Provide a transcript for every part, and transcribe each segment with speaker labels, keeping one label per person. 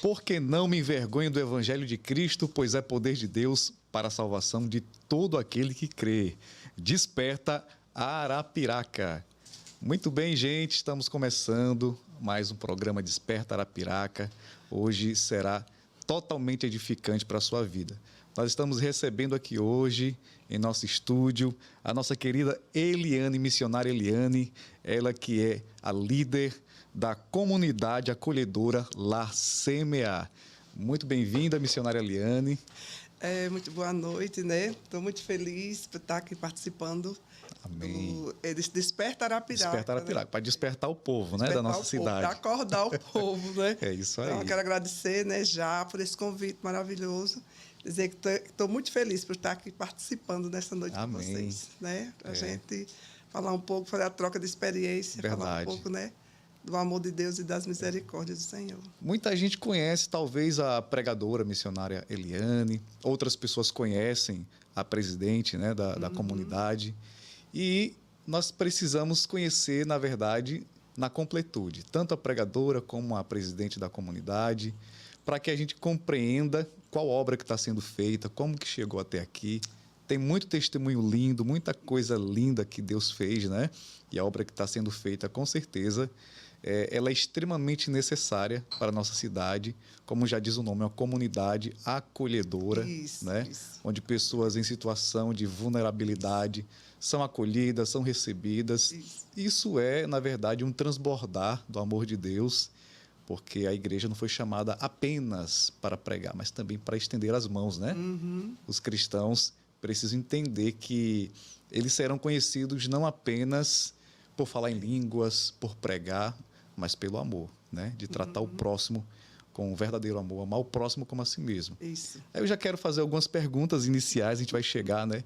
Speaker 1: Porque não me envergonho do Evangelho de Cristo, pois é poder de Deus para a salvação de todo aquele que crê. Desperta Arapiraca. Muito bem, gente, estamos começando mais um programa Desperta Arapiraca. Hoje será totalmente edificante para a sua vida. Nós estamos recebendo aqui hoje, em nosso estúdio, a nossa querida Eliane, missionária Eliane, ela que é a líder da comunidade acolhedora Lar Semear. Muito bem-vinda, missionária Eliane.
Speaker 2: Muito boa noite, né? Estou muito feliz por estar aqui participando.
Speaker 1: Amém.
Speaker 2: Desse Desperta Arapiraca.
Speaker 1: Desperta Arapiraca, né? Para despertar o povo,
Speaker 2: despertar,
Speaker 1: né, da nossa cidade.
Speaker 2: Para acordar o povo, né?
Speaker 1: É isso aí.
Speaker 2: Então, eu quero agradecer, né, já por esse convite maravilhoso. Dizer que estou muito feliz por estar aqui participando nessa noite com vocês, né? Para a gente falar um pouco, fazer a troca de experiência,
Speaker 1: Verdade.
Speaker 2: falar um pouco, né, do amor de Deus e das misericórdias do Senhor.
Speaker 1: Muita gente conhece, talvez, a pregadora missionária Eliane, outras pessoas conhecem a presidente, né, da comunidade, e nós precisamos conhecer, na verdade, na completude, tanto a pregadora como a presidente da comunidade, para que a gente compreenda qual obra que está sendo feita, como que chegou até aqui. Tem muito testemunho lindo, muita coisa linda que Deus fez, né? E a obra que está sendo feita, com certeza, ela é extremamente necessária para a nossa cidade. Como já diz o nome, é uma comunidade acolhedora,
Speaker 2: Isso.
Speaker 1: Onde pessoas em situação de vulnerabilidade são acolhidas, são recebidas. Isso é, na verdade, um transbordar do amor de Deus, porque a igreja não foi chamada apenas para pregar, mas também para estender as mãos, né? Os cristãos precisam entender que eles serão conhecidos não apenas por falar em línguas, por pregar, mas pelo amor, né? De tratar o próximo com um verdadeiro amor, amar o próximo como a si mesmo.
Speaker 2: Isso.
Speaker 1: Aí eu já quero fazer algumas perguntas iniciais, a gente vai chegar, né,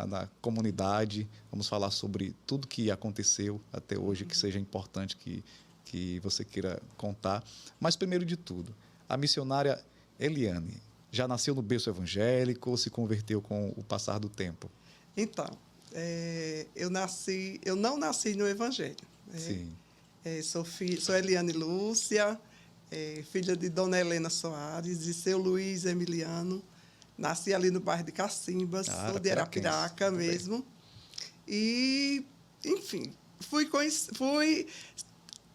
Speaker 1: na comunidade, vamos falar sobre tudo que aconteceu até hoje, que seja importante que você queira contar. Mas, primeiro de tudo, a missionária Eliane já nasceu no berço evangélico ou se converteu com o passar do tempo?
Speaker 2: Então, eu não nasci no Evangelho.
Speaker 1: Sim.
Speaker 2: Sou Eliane Lúcia, filha de Dona Helena Soares e seu Luiz Emiliano. Nasci ali no bairro de Cacimbas, sou de Arapiraca mesmo. E, enfim, fui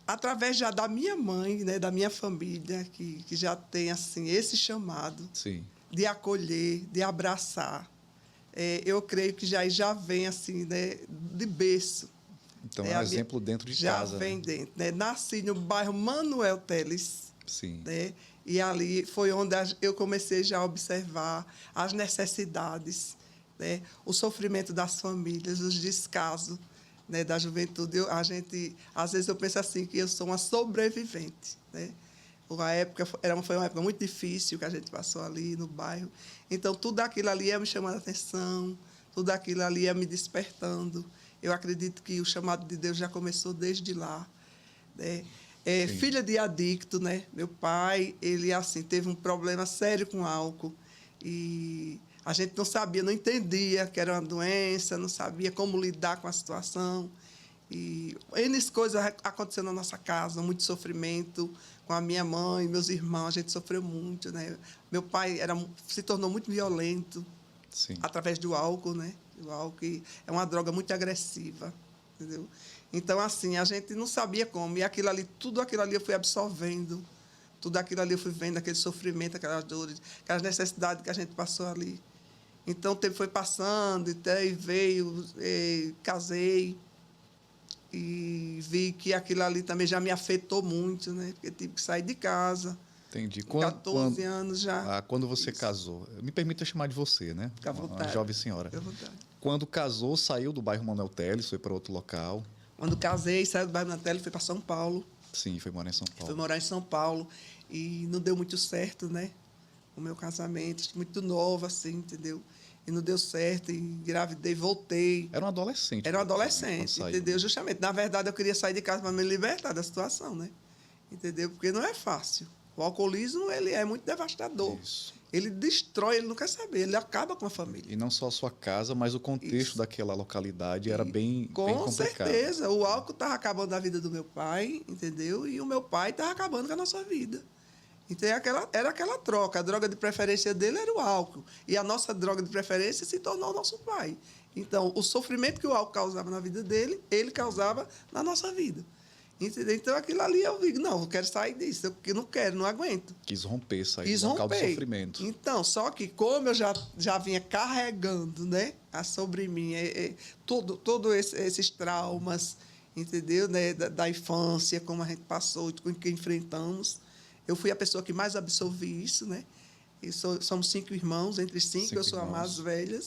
Speaker 2: através já da minha mãe, né, da minha família, que já tem assim, esse chamado.
Speaker 1: Sim.
Speaker 2: De acolher, de abraçar. Eu creio que já vem assim, né, de berço.
Speaker 1: Então é um exemplo dentro de casa.
Speaker 2: Já vem dentro. Né? Nasci no bairro Manuel Teles.
Speaker 1: Sim.
Speaker 2: Né? E ali foi onde eu comecei já a observar as necessidades, né? O sofrimento das famílias, os descasos, né, da juventude. Às vezes eu penso assim, que eu sou uma sobrevivente, né? Foi uma época muito difícil que a gente passou ali no bairro. Então, tudo aquilo ali ia me chamando a atenção, tudo aquilo ali ia me despertando. Eu acredito que o chamado de Deus já começou desde lá. Né? Filha de adicto, né? Meu pai, ele assim, teve um problema sério com álcool. E a gente não sabia, não entendia que era uma doença, não sabia como lidar com a situação. E N coisas acontecendo na nossa casa, muito sofrimento com a minha mãe, meus irmãos, a gente sofreu muito, né? Meu pai se tornou muito violento. Sim. Através do álcool, né? O álcool é uma droga muito agressiva, entendeu? Então, assim, a gente não sabia como. E tudo aquilo ali eu fui absorvendo, tudo aquilo ali eu fui vendo, aquele sofrimento, aquelas dores, aquelas necessidades que a gente passou ali. Então, o tempo foi passando, e veio, casei. E vi que aquilo ali também já me afetou muito, né? Porque tive que sair de casa.
Speaker 1: Entendi.
Speaker 2: 14 anos já.
Speaker 1: Quando você casou, me permita chamar de você, né?
Speaker 2: Fica à vontade.
Speaker 1: Uma jovem senhora.
Speaker 2: Fica à vontade.
Speaker 1: Quando casou, saiu do bairro Manuel Teles, foi para outro local.
Speaker 2: Quando casei, saí do bairro Manuel Teles, fui para São Paulo.
Speaker 1: Sim, foi morar em São Paulo.
Speaker 2: Fui morar em São Paulo e não deu muito certo, né? O meu casamento, muito nova, assim, entendeu? E não deu certo, e engravidei, voltei.
Speaker 1: Era um adolescente.
Speaker 2: Era um adolescente, entendeu? Justamente. Na verdade, eu queria sair de casa para me libertar da situação, né? Entendeu? Porque não é fácil. O alcoolismo, ele é muito devastador.
Speaker 1: Isso.
Speaker 2: Ele destrói, ele não quer saber, ele acaba com a família.
Speaker 1: E não só a sua casa, mas o contexto daquela localidade era bem
Speaker 2: complicado. Com certeza. O
Speaker 1: né?
Speaker 2: álcool estava acabando a vida do meu pai, entendeu? E o meu pai estava acabando com a nossa vida. Então, era aquela troca. A droga de preferência dele era o álcool. E a nossa droga de preferência se tornou o nosso pai. Então, o sofrimento que o álcool causava na vida dele, ele causava na nossa vida. Entendeu? Então, aquilo ali eu digo, não, eu quero sair disso. Eu não quero, não aguento.
Speaker 1: Quis romper, sair
Speaker 2: Quis
Speaker 1: do local do
Speaker 2: romper.
Speaker 1: sofrimento.
Speaker 2: Então, só que como eu já vinha carregando, né, sobre mim todo esses traumas, entendeu? Né, da infância, como a gente passou, com o que enfrentamos, eu fui a pessoa que mais absorvi isso, né? E somos 5 irmãos, entre 5, eu sou a mais velha,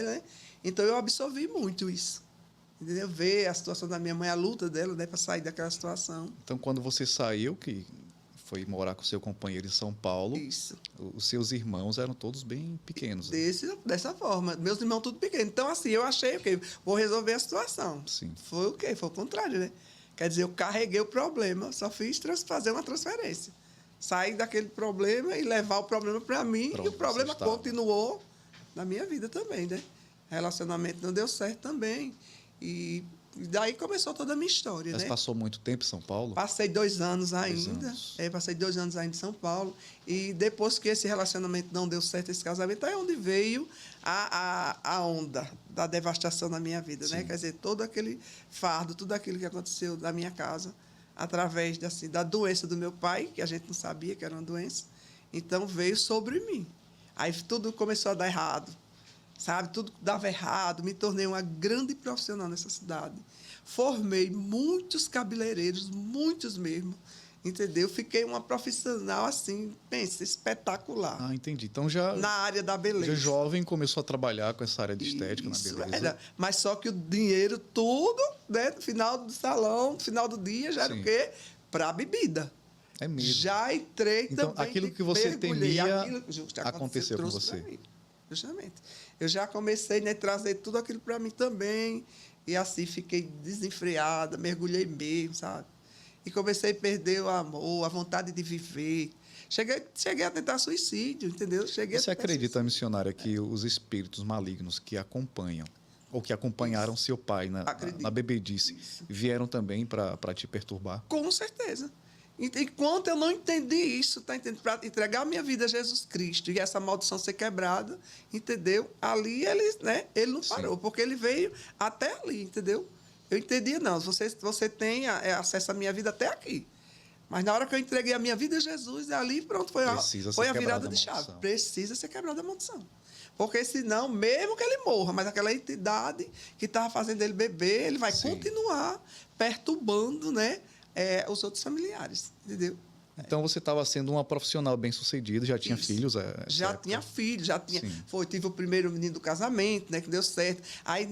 Speaker 2: né? Então, eu absorvi muito isso. Entendeu? Ver a situação da minha mãe, a luta dela, né, para sair daquela situação.
Speaker 1: Então, quando você saiu, que foi morar com seu companheiro em São Paulo,
Speaker 2: Isso.
Speaker 1: os seus irmãos eram todos bem pequenos. Né?
Speaker 2: Dessa forma. Meus irmãos tudo pequenos. Então, assim, eu achei, ok, vou resolver a situação.
Speaker 1: Sim.
Speaker 2: Foi o quê? Foi o contrário, né? Quer dizer, eu carreguei o problema, só fiz fazer uma transferência. Sair daquele problema e levar o problema para mim,
Speaker 1: Pronto,
Speaker 2: e o problema
Speaker 1: você estava.
Speaker 2: continuou na minha vida também, né? Relacionamento não deu certo também. E daí começou toda a minha história,
Speaker 1: Mas
Speaker 2: né?
Speaker 1: passou muito tempo em São Paulo?
Speaker 2: Passei 2 anos ainda.
Speaker 1: 2 anos.
Speaker 2: Passei 2 anos ainda em São Paulo. E depois que esse relacionamento não deu certo, esse casamento, é onde veio a onda da devastação na minha vida, né?
Speaker 1: Sim.
Speaker 2: Quer dizer, todo aquele fardo, tudo aquilo que aconteceu na minha casa, através da doença do meu pai, que a gente não sabia que era uma doença. Então, veio sobre mim. Aí tudo começou a dar errado. Sabe, tudo dava errado, me tornei uma grande profissional nessa cidade. Formei muitos cabeleireiros, muitos mesmo, entendeu? Fiquei uma profissional, assim, pensa, espetacular.
Speaker 1: Ah, entendi. Então, já,
Speaker 2: na área da beleza.
Speaker 1: já jovem começou a trabalhar com essa área de estética
Speaker 2: Isso,
Speaker 1: na beleza.
Speaker 2: era. Mas só que o dinheiro, tudo, né, no final do salão, no final do dia, já era
Speaker 1: Sim.
Speaker 2: o quê? Para a bebida.
Speaker 1: É mesmo.
Speaker 2: Já entrei
Speaker 1: Então,
Speaker 2: também.
Speaker 1: aquilo que você
Speaker 2: mergulhei.
Speaker 1: temia
Speaker 2: Aquilo que já
Speaker 1: aconteceu com
Speaker 2: trouxe
Speaker 1: você.
Speaker 2: pra mim. Justamente. Eu já comecei, né, a trazer tudo aquilo para mim também. E assim, fiquei desenfreada, mergulhei mesmo, sabe? E comecei a perder o amor, a vontade de viver. Cheguei a tentar suicídio, entendeu?
Speaker 1: Você acredita, missionária, que os espíritos malignos que acompanham, ou que acompanharam seu pai na bebedice, vieram também para te perturbar?
Speaker 2: Com certeza. Enquanto eu não entendi isso, tá entendendo? Para entregar a minha vida a Jesus Cristo e essa maldição ser quebrada, entendeu? Ali ele não parou, porque ele veio até ali, entendeu? Eu entendi, não, você tem acesso à minha vida até aqui. Mas na hora que eu entreguei a minha vida a Jesus, ali pronto, foi a virada de chave. Precisa ser quebrada a maldição. Porque senão, mesmo que ele morra, mas aquela entidade que estava fazendo ele beber, ele vai continuar perturbando, né? Os outros familiares, entendeu?
Speaker 1: Então, você estava sendo uma profissional bem-sucedida, já tinha filhos?
Speaker 2: Já tinha filhos, tive o primeiro menino do casamento, né, que deu certo. Aí,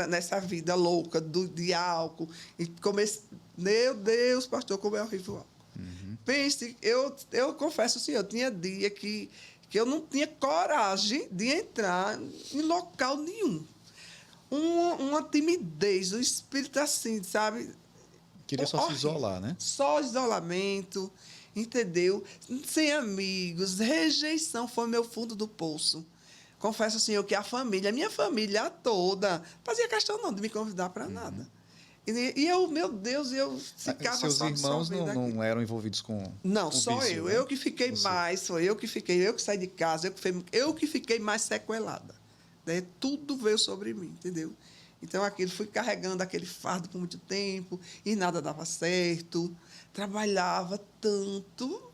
Speaker 2: nessa vida louca de álcool, e comecei, meu Deus, pastor, como é horrível o álcool. Pense, eu confesso assim, eu tinha dia que eu não tinha coragem de entrar em local nenhum. Uma timidez, um espírito assim, sabe?
Speaker 1: Queria só se isolar, né?
Speaker 2: Só isolamento, entendeu? Sem amigos, rejeição foi meu fundo do poço. Confesso, senhor, que a minha família toda, fazia questão não de me convidar para nada. E eu, meu Deus, eu ficava
Speaker 1: Seus irmãos não eram envolvidos com
Speaker 2: Não,
Speaker 1: com
Speaker 2: só
Speaker 1: vício,
Speaker 2: eu.
Speaker 1: né?
Speaker 2: Eu que fiquei mais, eu que saí de casa, eu que fiquei mais sequelada. Né? Tudo veio sobre mim, entendeu? Então, fui carregando aquele fardo por muito tempo e nada dava certo. Trabalhava tanto.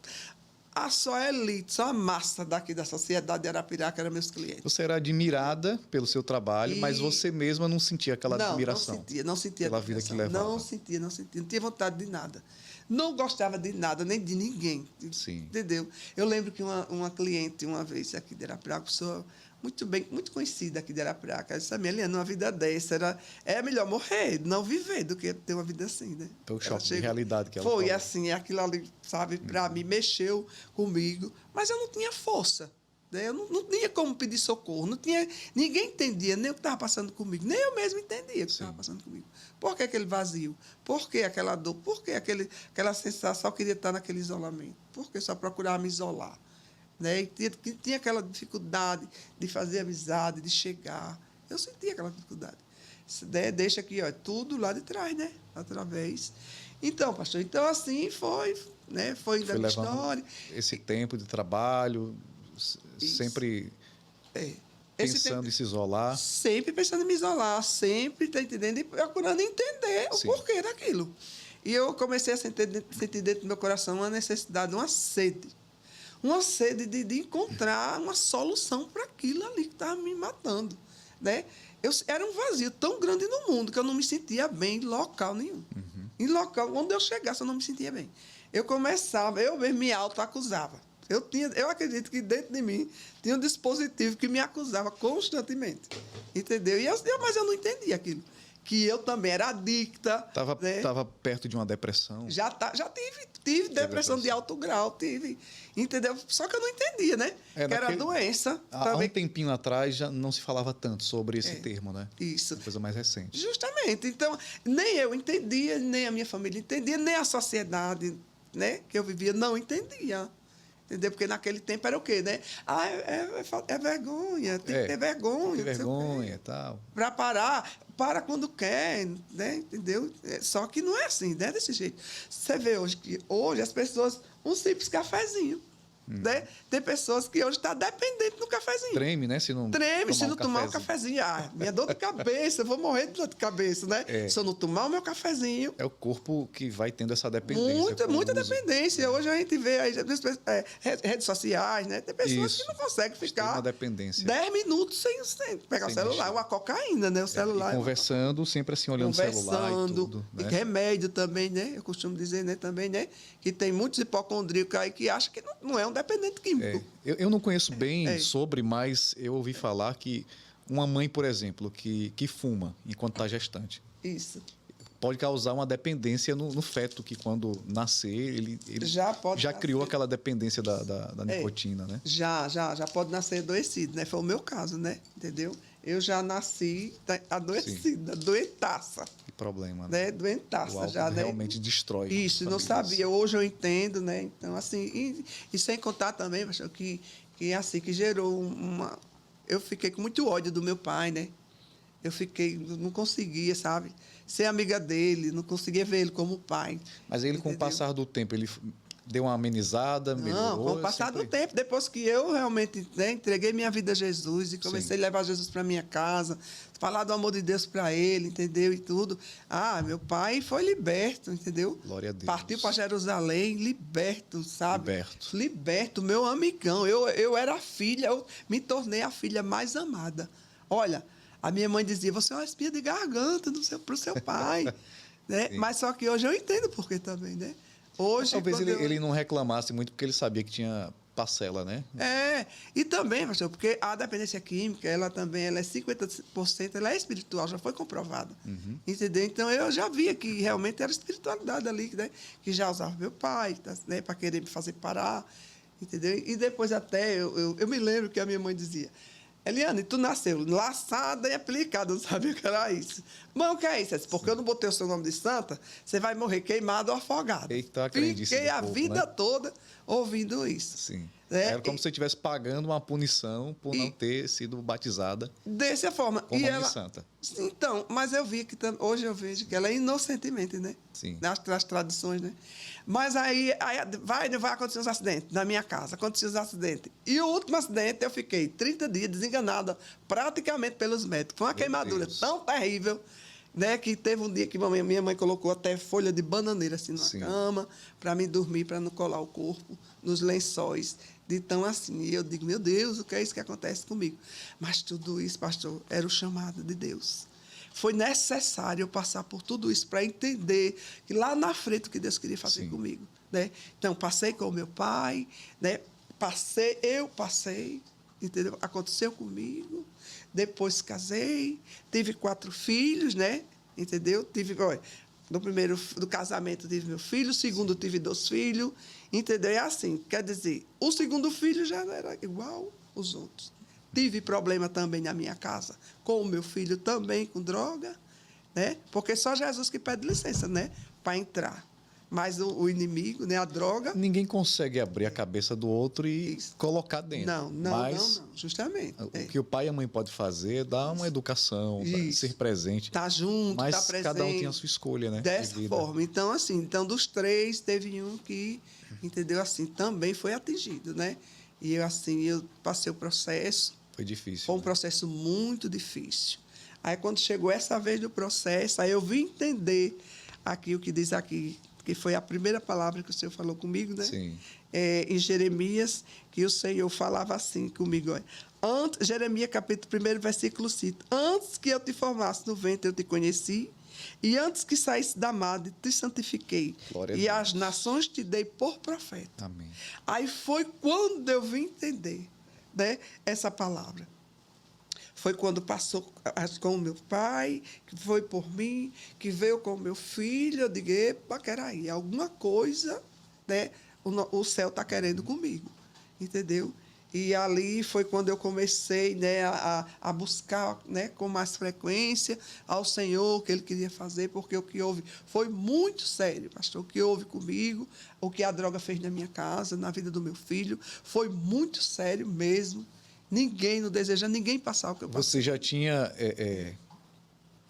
Speaker 2: Só a elite, só a massa daqui da sociedade de Arapiraca eram meus clientes.
Speaker 1: Você era admirada pelo seu trabalho, mas você mesma não sentia aquela admiração.
Speaker 2: Não sentia
Speaker 1: pela vida que levava.
Speaker 2: Não sentia. Não tinha vontade de nada. Não gostava de nada, nem de ninguém.
Speaker 1: Sim.
Speaker 2: Entendeu? Eu lembro que uma cliente, uma vez aqui de Arapiraca, pessoa muito conhecida aqui de Arapiraca, disse: Eliane, uma vida dessa é melhor morrer, não viver, do que ter uma vida assim, né?
Speaker 1: Foi o choque de realidade que ela
Speaker 2: Foi
Speaker 1: falou.
Speaker 2: assim, aquilo ali, sabe, para mim, mexeu comigo, mas eu não tinha força. Né? Eu não tinha como pedir socorro, ninguém entendia nem o que estava passando comigo, nem eu mesmo entendia o que estava passando comigo. Por que aquele vazio? Por que aquela dor? Por que aquela sensação, eu queria estar naquele isolamento? Por que só procurava me isolar? Né? E tinha aquela dificuldade de fazer amizade, de chegar. Eu sentia aquela dificuldade. Deixa aqui, ó, tudo lá de trás, né? Através. Então, pastor, assim foi né? Foi ainda a história.
Speaker 1: Esse tempo de trabalho, sempre pensando em se isolar.
Speaker 2: Sempre pensando em me isolar, sempre, tá entendendo? E procurando entender o porquê daquilo. E eu comecei a sentir dentro do meu coração uma necessidade, uma sede. Uma sede de encontrar uma solução para aquilo ali que estava me matando, né? Era um vazio tão grande no mundo que eu não me sentia bem em local nenhum. Em local, onde eu chegasse, eu não me sentia bem. Eu mesmo me autoacusava. Eu acredito que dentro de mim tinha um dispositivo que me acusava constantemente. Entendeu? Mas eu não entendia aquilo. Que eu também era adicta.
Speaker 1: Estava perto de uma depressão.
Speaker 2: Já tive depressão de alto grau, tive. Entendeu? Só que eu não entendia, né? Que era doença.
Speaker 1: Há um tempinho atrás já não se falava tanto sobre esse termo, né?
Speaker 2: Isso.
Speaker 1: Uma coisa mais recente.
Speaker 2: Justamente. Então, nem eu entendia, nem a minha família entendia, nem a sociedade, né, que eu vivia não entendia. Entendeu? Porque naquele tempo era o quê, né? É vergonha, tem que ter vergonha.
Speaker 1: Tem vergonha e tal.
Speaker 2: Para para quando quer, né? Entendeu? Só que não é assim, né? Desse jeito. Você vê hoje as pessoas, um simples cafezinho. Né? Tem pessoas que hoje estão dependentes do cafezinho.
Speaker 1: Treme, né? Se não
Speaker 2: tomar um cafezinho. Minha dor de cabeça, eu vou morrer de dor de cabeça, né? Se eu não tomar o meu cafezinho.
Speaker 1: É o corpo que vai tendo essa dependência.
Speaker 2: Muita dependência. Hoje a gente vê aí redes sociais, né? Tem pessoas que não conseguem ficar
Speaker 1: uma dependência.
Speaker 2: 10 minutos sem pegar o celular. Mexer. Uma cocaína, né? O celular.
Speaker 1: E conversando, sempre assim, olhando o celular e tudo.
Speaker 2: Né? E remédio também, né? Eu costumo dizer, né? Também, né? Que tem muitos hipocondríacos aí que acham que não é um dependente químico.
Speaker 1: Eu não conheço bem sobre, mas eu ouvi falar que uma mãe, por exemplo, que fuma enquanto está gestante.
Speaker 2: Isso.
Speaker 1: Pode causar uma dependência no feto, que quando nascer, ele já criou aquela dependência da nicotina, né?
Speaker 2: Já pode nascer adoecido, né? Foi o meu caso, né? Entendeu? Eu já nasci adoecida, doentaça.
Speaker 1: Que problema, né?
Speaker 2: Doentaça já, né?
Speaker 1: Realmente destrói.
Speaker 2: Isso, não sabia. Hoje eu entendo, né? Então, assim, e sem contar também, pastor, que assim, que gerou uma... Eu fiquei com muito ódio do meu pai, né? Não conseguia, sabe? Ser amiga dele, não conseguia ver ele como pai.
Speaker 1: Mas ele, com o passar do tempo, ele deu uma amenizada, melhorou?
Speaker 2: Não, com o passar do tempo, depois que eu realmente, né, entreguei minha vida a Jesus e comecei a levar Jesus para minha casa, falar do amor de Deus para ele, entendeu? E tudo. Meu pai foi liberto, entendeu?
Speaker 1: Glória a Deus.
Speaker 2: Partiu para Jerusalém, liberto, sabe?
Speaker 1: Liberto,
Speaker 2: meu amigão. Eu era a filha, eu me tornei a filha mais amada. Olha, a minha mãe dizia, você é uma espinha de garganta para o seu pai. Né? Mas só que hoje eu entendo por que também, né? Hoje,
Speaker 1: talvez ele não reclamasse muito porque ele sabia que tinha parcela, né?
Speaker 2: E também, pastor, porque a dependência química, ela é 50%, ela é espiritual, já foi comprovada. Entendeu? Então, eu já via que realmente era espiritualidade ali, né? Que já usava meu pai, né? Para querer me fazer parar, entendeu? E depois até, eu me lembro que a minha mãe dizia, Eliane, tu nasceu laçada e aplicada, não sabia o que era isso. Mãe, o que é isso? Porque eu não botei o seu nome de santa, você vai morrer queimado ou afogado.
Speaker 1: Eita,
Speaker 2: fiquei a vida toda ouvindo isso.
Speaker 1: Sim. Era como se você estivesse pagando uma punição por não ter sido batizada
Speaker 2: dessa forma.
Speaker 1: Com nome de santa.
Speaker 2: Então, mas eu vi que hoje eu vejo que ela é inocentemente, né?
Speaker 1: Sim.
Speaker 2: Nas tradições, né? Mas aí vai acontecer uns acidentes na minha casa, aconteceu uns acidentes. E o último acidente eu fiquei 30 dias desenganada praticamente pelos médicos. Foi uma queimadura tão terrível, né, que teve um dia que minha mãe colocou até folha de bananeira assim na cama para mim dormir, para não colar o corpo nos lençóis. De tão assim. E eu digo, meu Deus, o que é isso que acontece comigo? Mas tudo isso, pastor, era o chamado de Deus. Foi necessário eu passar por tudo isso para entender que lá na frente o que Deus queria fazer comigo. Né? Então, passei com o meu pai, né? Eu passei, entendeu? Aconteceu comigo. Depois casei, tive 4 filhos, né? Entendeu? No primeiro do casamento tive meu filho, no segundo tive 2 filhos, entendeu? É assim, quer dizer, o segundo filho já era igual os outros. Tive problema também na minha casa, com o meu filho também, com droga, né? Porque só Jesus que pede licença, né? Para entrar. Mas o inimigo, né, a droga...
Speaker 1: Ninguém consegue abrir a cabeça do outro e colocar dentro.
Speaker 2: Não, justamente.
Speaker 1: O que o pai e a mãe podem fazer é dar uma educação, ser presente.
Speaker 2: Tá junto,
Speaker 1: mas
Speaker 2: tá presente.
Speaker 1: cada um tem a sua escolha, né?
Speaker 2: Dessa forma. Então, assim, dos 3, teve um que, entendeu, assim, também foi atingido, né? E eu, assim, eu passei o processo.
Speaker 1: Foi difícil.
Speaker 2: Foi um processo muito difícil. Aí, quando chegou essa vez do processo, aí eu vim entender aqui o que diz aqui, que foi a primeira palavra que o Senhor falou comigo, né?
Speaker 1: Sim.
Speaker 2: Em Jeremias, que o Senhor falava assim comigo. Jeremias, capítulo 1, versículo 5. Antes que eu te formasse no ventre, eu te conheci, e antes que saísse da madre, te santifiquei.
Speaker 1: Glória
Speaker 2: e
Speaker 1: a
Speaker 2: as nações te dei por profeta.
Speaker 1: Amém.
Speaker 2: Aí foi quando eu vim entender, né, essa palavra. Foi quando passou com o meu pai, que foi por mim, que veio com o meu filho. Eu digo, epa, peraí, alguma coisa, né, o céu está querendo comigo, entendeu? E ali foi quando eu comecei, né, a buscar, né, com mais frequência ao Senhor o que Ele queria fazer, porque o que houve foi muito sério, pastor. O que houve comigo, o que a droga fez na minha casa, na vida do meu filho, foi muito sério mesmo. Ninguém não deseja, ninguém passar o que eu passei.
Speaker 1: Você já tinha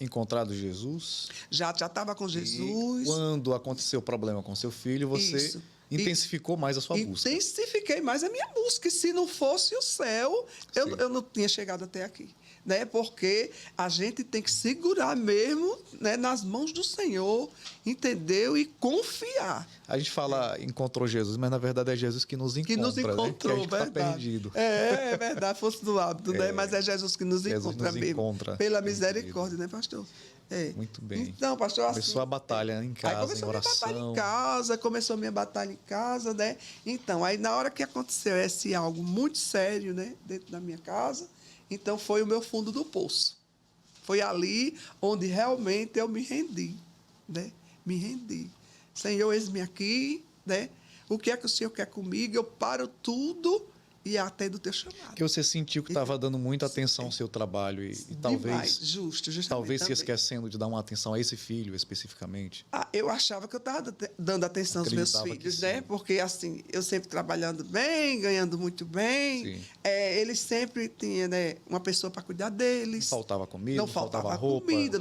Speaker 1: encontrado Jesus?
Speaker 2: Já estava com Jesus.
Speaker 1: E quando aconteceu o problema com seu filho, você intensificou mais a sua busca.
Speaker 2: Intensifiquei mais a minha busca. E se não fosse o céu, eu não tinha chegado até aqui. Né? Porque a gente tem que segurar mesmo, né, nas mãos do Senhor, entendeu? E confiar.
Speaker 1: A gente fala encontrou Jesus, mas na verdade é Jesus que nos encontra.
Speaker 2: Que nos encontrou,
Speaker 1: né? Que a gente está perdido.
Speaker 2: É verdade, fosse do hábito, né? Mas é Jesus que nos encontra mesmo. Pela misericórdia, né, pastor?
Speaker 1: Muito bem.
Speaker 2: Então, pastor,
Speaker 1: começou a batalha em casa, em oração.
Speaker 2: Começou a minha batalha em casa, né? Então, aí na hora que aconteceu esse algo muito sério, né, dentro da minha casa, então foi o meu fundo do poço. Foi ali onde realmente eu me rendi, né? Me rendi. Senhor, eis-me aqui, né? O que é que o Senhor quer comigo? Eu paro tudo e atendo o teu chamado.
Speaker 1: Que você sentiu que estava dando muita atenção ao seu trabalho e talvez
Speaker 2: justamente
Speaker 1: talvez se esquecendo de dar uma atenção a esse filho especificamente.
Speaker 2: Eu achava que eu estava dando atenção aos meus filhos, né? Porque assim, eu sempre trabalhando bem, ganhando muito bem. Eles sempre tinham, né, uma pessoa para cuidar deles.
Speaker 1: Não faltava comida,
Speaker 2: não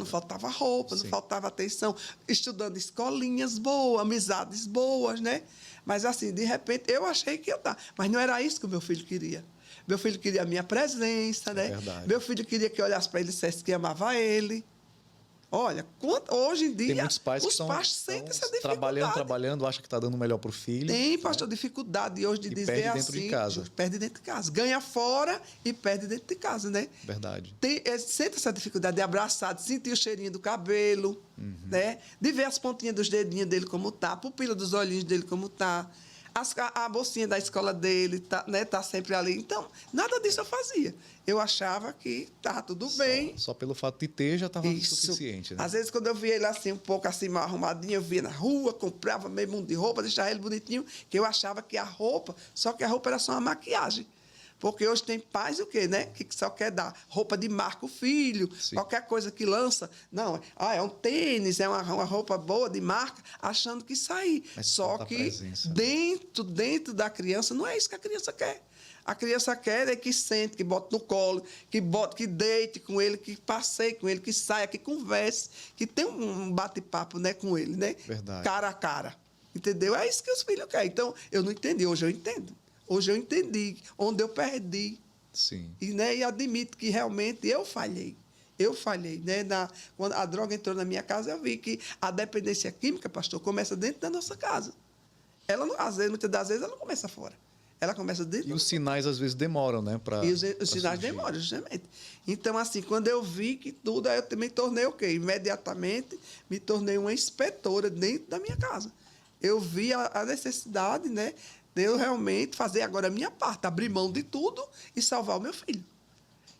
Speaker 2: faltava roupa, não faltava atenção, estudando escolinhas boas, amizades boas, né? Mas, assim, de repente, eu achei que ia dar. Mas não era isso que o meu filho queria. Meu filho queria a minha presença, né?
Speaker 1: Verdade.
Speaker 2: Meu filho queria que eu olhasse para ele e dissesse que amava ele. Olha, hoje em dia,
Speaker 1: os pais
Speaker 2: sentem essa dificuldade.
Speaker 1: Trabalhando, acham que está dando o melhor para o filho.
Speaker 2: Tem, pastor, dificuldade hoje de dizer
Speaker 1: perde dentro de casa.
Speaker 2: Perde dentro de casa. Ganha fora e perde dentro de casa, né?
Speaker 1: Verdade.
Speaker 2: Sente essa dificuldade de abraçar, de sentir o cheirinho do cabelo, né? De ver as pontinhas dos dedinhos dele como tá, a pupila dos olhinhos dele como tá. A bolsinha da escola dele tá sempre ali. Então, nada disso eu fazia. Eu achava que estava tudo bem.
Speaker 1: Só pelo fato de ter já estava suficiente. Né?
Speaker 2: Às vezes, quando eu via ele assim, um pouco assim, mal arrumadinho, eu via na rua, comprava meio mundo de roupa, deixava ele bonitinho, que eu achava que a roupa era só uma maquiagem. Porque hoje tem pais o quê, né? Que só quer dar roupa de marca ao filho, qualquer coisa que lança. Não, é um tênis, é uma roupa boa de marca, achando que isso aí. Só que dentro da criança, não é isso que a criança quer. A criança quer é que sente, que bote no colo, que deite com ele, que passeie com ele, que saia, que converse, que tenha um bate-papo, né, com ele, né?
Speaker 1: Verdade.
Speaker 2: Cara a cara. Entendeu? É isso que os filhos querem. Então, eu não entendi, hoje eu entendo. Hoje eu entendi onde eu perdi.
Speaker 1: Sim.
Speaker 2: E admito que realmente eu falhei. Né? Quando a droga entrou na minha casa, eu vi que a dependência química, pastor, começa dentro da nossa casa. Ela não, muitas das vezes ela não começa fora. Ela começa dentro.
Speaker 1: E os sinais, às vezes, demoram, né?
Speaker 2: Os sinais demoram, justamente. Então, assim, quando eu vi que tudo, aí eu me tornei o quê? Imediatamente me tornei uma inspetora dentro da minha casa. Eu vi a necessidade, né? De eu realmente fazer agora a minha parte, abrir mão de tudo e salvar o meu filho.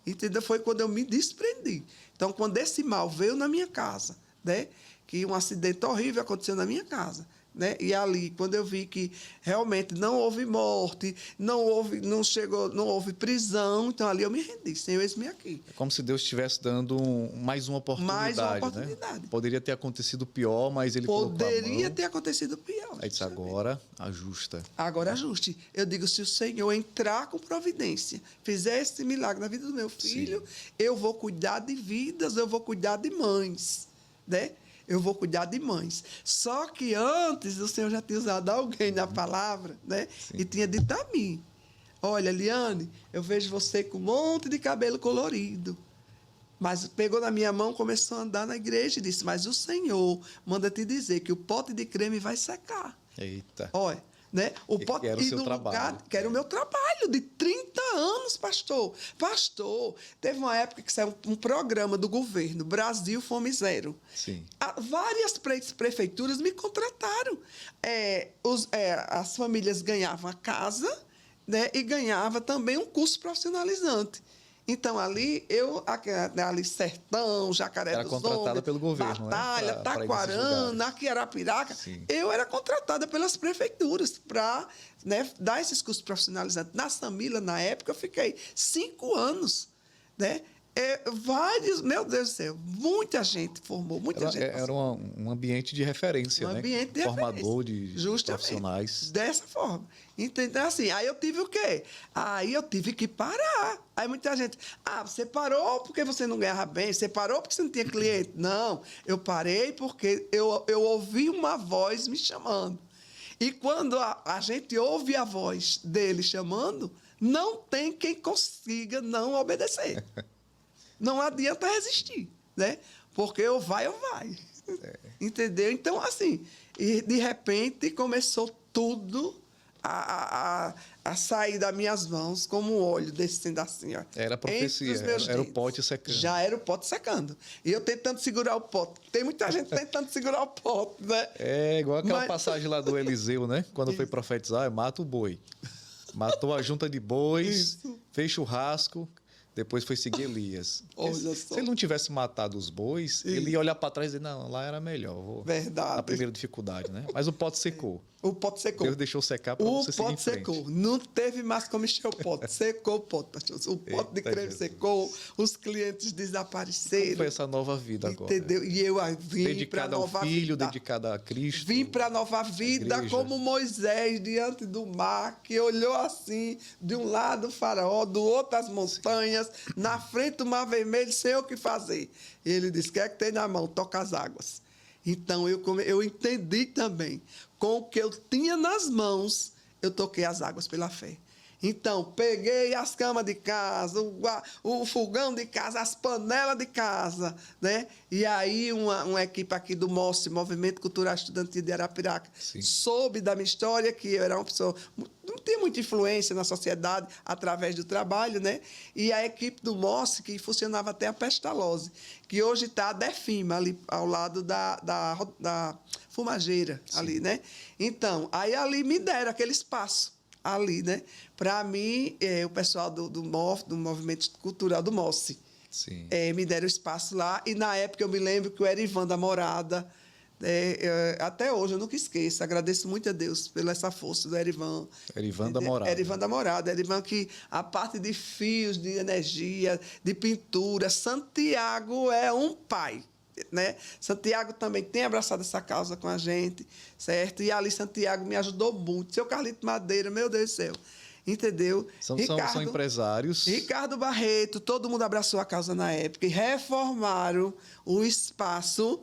Speaker 2: Entendeu? Foi quando eu me desprendi. Então, quando esse mal veio na minha casa, né? Que um acidente horrível aconteceu na minha casa, né? E ali, quando eu vi que realmente não houve morte, não houve prisão, então ali eu me rendi, Senhor, eis-me aqui.
Speaker 1: É como se Deus estivesse dando mais uma oportunidade,
Speaker 2: Mais uma oportunidade.
Speaker 1: Né? Poderia ter acontecido pior, mas ele colocou a mão.
Speaker 2: Poderia ter acontecido pior.
Speaker 1: Aí disse, agora ajusta.
Speaker 2: Agora ajuste. Eu digo, se o Senhor entrar com providência, fizer esse milagre na vida do meu filho, sim, eu vou cuidar de vidas, eu vou cuidar de mães, né? Eu vou cuidar de mães. Só que antes o Senhor já tinha usado alguém na palavra, né? Sim. E tinha dito a mim, olha, Eliane, eu vejo você com um monte de cabelo colorido. Mas pegou na minha mão, começou a andar na igreja e disse, mas o Senhor manda te dizer que o pote de creme vai secar.
Speaker 1: Eita.
Speaker 2: Olha, né? O pote,
Speaker 1: que era o seu trabalho.
Speaker 2: Que era o meu trabalho de 30 anos, pastor. Pastor, teve uma época que saiu um programa do governo, Brasil Fome Zero.
Speaker 1: Sim.
Speaker 2: Várias prefeituras me contrataram. As famílias ganhavam a casa, né? E ganhava também um curso profissionalizante. Então, ali, ali Sertão, Jacaré
Speaker 1: era
Speaker 2: dos
Speaker 1: contratada
Speaker 2: Homens,
Speaker 1: pelo governo,
Speaker 2: Batalha,
Speaker 1: né?
Speaker 2: Taquarana, aqui Arapiraca.
Speaker 1: Sim.
Speaker 2: Eu era contratada pelas prefeituras para, né, dar esses cursos profissionalizantes. Na Samila, na época, eu fiquei 5 anos, né? Meu Deus do céu, muita gente formou, muita gente.
Speaker 1: Era um ambiente de referência, né?
Speaker 2: Ambiente de
Speaker 1: formador de profissionais.
Speaker 2: Dessa forma. Então, assim, aí eu tive o quê? Aí eu tive que parar. Aí muita gente, você parou porque você não ganhava bem, você parou porque você não tinha cliente. Não, eu parei porque eu ouvi uma voz me chamando. E quando a gente ouve a voz dele chamando, não tem quem consiga não obedecer. Não adianta resistir, né? Porque ou vai. Entendeu? Então, assim, e de repente começou tudo a sair das minhas mãos como um óleo descendo assim, ó.
Speaker 1: Era profecia, era o pote secando.
Speaker 2: Já era o pote secando. E eu tentando segurar o pote. Tem muita gente tentando segurar o pote, né?
Speaker 1: É igual aquela passagem lá do Eliseu, né? Quando foi profetizar, mata o boi. Matou a junta de bois, fez churrasco. Depois foi seguir Elias. Se ele não tivesse matado os bois, ele ia olhar para trás e dizer, não, lá era melhor.
Speaker 2: Verdade.
Speaker 1: A primeira dificuldade, né? Mas o pote secou.
Speaker 2: O pote secou.
Speaker 1: Deus deixou secar para você seguir em frente.
Speaker 2: O pote secou. Não teve mais como encher o pote. Secou o pote, pastor. O pote de creme secou, os clientes desapareceram.
Speaker 1: Como foi essa nova vida agora?
Speaker 2: Entendeu? E eu vim para a nova vida.
Speaker 1: Filho, dedicada a Cristo.
Speaker 2: Vim para a nova vida como Moisés diante do mar, que olhou assim, de um lado o faraó, do outro as montanhas, na frente do mar vermelho, sem o que fazer. Ele disse, quer que tem na mão? Toca as águas. Então, eu entendi também. Com o que eu tinha nas mãos, eu toquei as águas pela fé. Então, peguei as camas de casa, o fogão de casa, as panelas de casa, né? E aí uma equipe aqui do MOSSE, Movimento Cultural Estudantil de Arapiraca, soube da minha história, que eu era uma pessoa... não tinha muita influência na sociedade através do trabalho, né? E a equipe do MOSSE, que funcionava até a Pestalozzi, que hoje está a Defima, ali ao lado da Fumageira, ali, né? Então, aí ali me deram aquele espaço ali, né? Para mim, o pessoal do Movimento Cultural do MOSSE, me deram espaço lá. E, na época, eu me lembro que o Erivan da Morada, até hoje, eu nunca esqueço, agradeço muito a Deus pela essa força do Erivan.
Speaker 1: Erivan da Morada.
Speaker 2: Erivan da Morada. Erivan que a parte de fios, de energia, de pintura, Santiago é um pai. Né? Santiago também tem abraçado essa causa com a gente, certo? E ali Santiago me ajudou muito. Seu Carlito Madeira, meu Deus do céu. Entendeu?
Speaker 1: São empresários.
Speaker 2: Ricardo Barreto, todo mundo abraçou a causa na época e reformaram o espaço.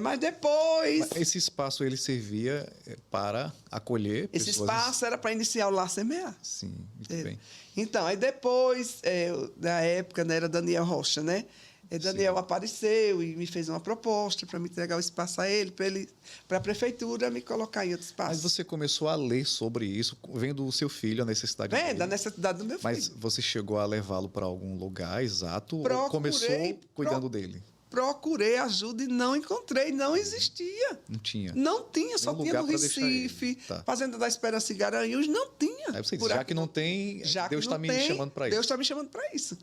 Speaker 2: Mas depois...
Speaker 1: Esse espaço, ele servia para acolher
Speaker 2: Esse
Speaker 1: pessoas...
Speaker 2: espaço era para iniciar o Lar Semear.
Speaker 1: Sim, muito bem.
Speaker 2: Então, aí depois, da época, né, era Daniel Rocha, né? Daniel apareceu e me fez uma proposta para me entregar o espaço a ele, para a prefeitura me colocar em outro espaço.
Speaker 1: Mas você começou a ler sobre isso, vendo o seu filho, a necessidade dele.
Speaker 2: Da necessidade do meu filho.
Speaker 1: Mas você chegou a levá-lo para algum lugar exato ou começou cuidando dele?
Speaker 2: Procurei ajuda e não encontrei, não existia.
Speaker 1: Não tinha?
Speaker 2: Não tinha, só tinha no Recife, Fazenda da Esperança e Garanhuns, não tinha.
Speaker 1: Aí você disse, já que não tem, Deus está me chamando para isso.
Speaker 2: Deus está me chamando para isso.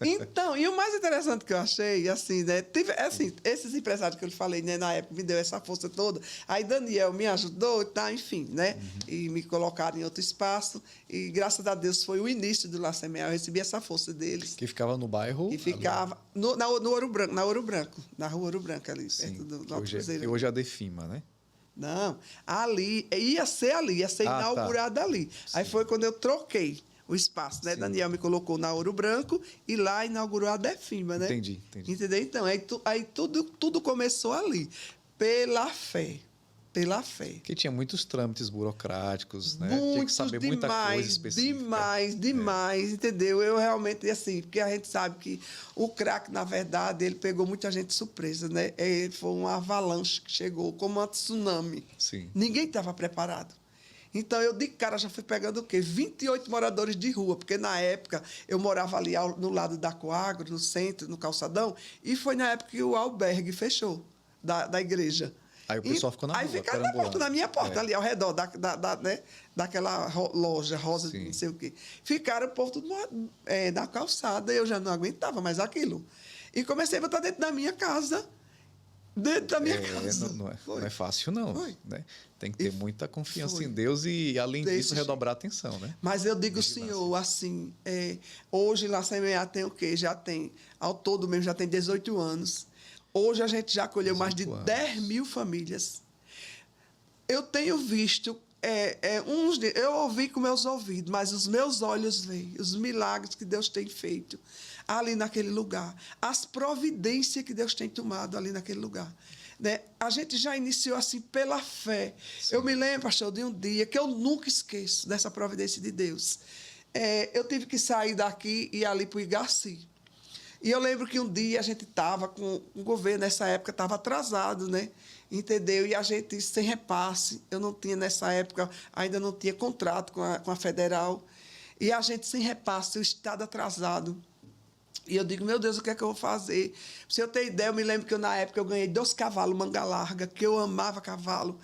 Speaker 2: Então, e o mais interessante que eu achei, assim, né? Assim, esses empresários que eu falei, né, na época, me deu essa força toda. Aí Daniel me ajudou e tá, enfim, né? E me colocaram em outro espaço. E graças a Deus foi o início do La Semear. Eu recebi essa força deles.
Speaker 1: Que ficava no bairro.
Speaker 2: Que ficava no Ouro Branco, na Ouro Branco, na rua Ouro Branco, ali,
Speaker 1: Sim,
Speaker 2: perto do
Speaker 1: que
Speaker 2: Alto Cruzeiro.
Speaker 1: que hoje é a Defima, né?
Speaker 2: Não, ali, ia ser inaugurado ali. Aí foi quando eu troquei o espaço, né?
Speaker 1: Sim.
Speaker 2: Daniel me colocou na Ouro Branco e lá inaugurou a Defima, né?
Speaker 1: Entendi.
Speaker 2: Entendeu? Então, aí tudo começou ali, pela fé. Pela fé.
Speaker 1: Porque tinha muitos trâmites burocráticos, né?
Speaker 2: Muitos,
Speaker 1: tinha que saber muita coisa específica.
Speaker 2: Demais, entendeu? Eu realmente, assim, porque a gente sabe que o crack, na verdade, ele pegou muita gente de surpresa, né? Foi uma avalanche que chegou, como um tsunami.
Speaker 1: Sim.
Speaker 2: Ninguém estava preparado. Então, eu de cara já fui pegando o quê? 28 moradores de rua, porque na época eu morava ali no lado da Coagro, no centro, no Calçadão, e foi na época que o albergue fechou da igreja.
Speaker 1: Aí o pessoal ficou na rua,
Speaker 2: aí ficaram na minha porta, ali ao redor né, daquela loja rosa,
Speaker 1: Sim.
Speaker 2: não sei o quê. Ficaram o povo tudo na calçada, eu já não aguentava mais aquilo. E comecei a botar dentro da minha casa. Dentro da minha casa.
Speaker 1: Não é fácil, não. Né? Tem que ter muita confiança em Deus e, além disso, redobrar a atenção, né?
Speaker 2: Mas eu digo, senhor, assim, hoje lá Semear tem o quê? Já tem, ao todo mesmo, já tem 18 anos. Hoje a gente já acolheu mais de 10 mil famílias. Eu tenho visto, eu ouvi com meus ouvidos, mas os meus olhos veem os milagres que Deus tem feito ali naquele lugar, as providências que Deus tem tomado ali naquele lugar. Né? A gente já iniciou assim pela fé. Sim. Eu me lembro, pastor, de um dia que eu nunca esqueço dessa providência de Deus. Eu tive que sair daqui e ir ali para o Igaci. E eu lembro que um dia a gente estava com o governo, nessa época, estava atrasado, né? Entendeu? E a gente sem repasse. Eu não tinha, nessa época, ainda não tinha contrato com a federal. E a gente sem repasse, o Estado atrasado. E eu digo, meu Deus, o que é que eu vou fazer? Pra você ter ideia, eu me lembro que na época eu ganhei 2 cavalos manga larga, que eu amava cavalo.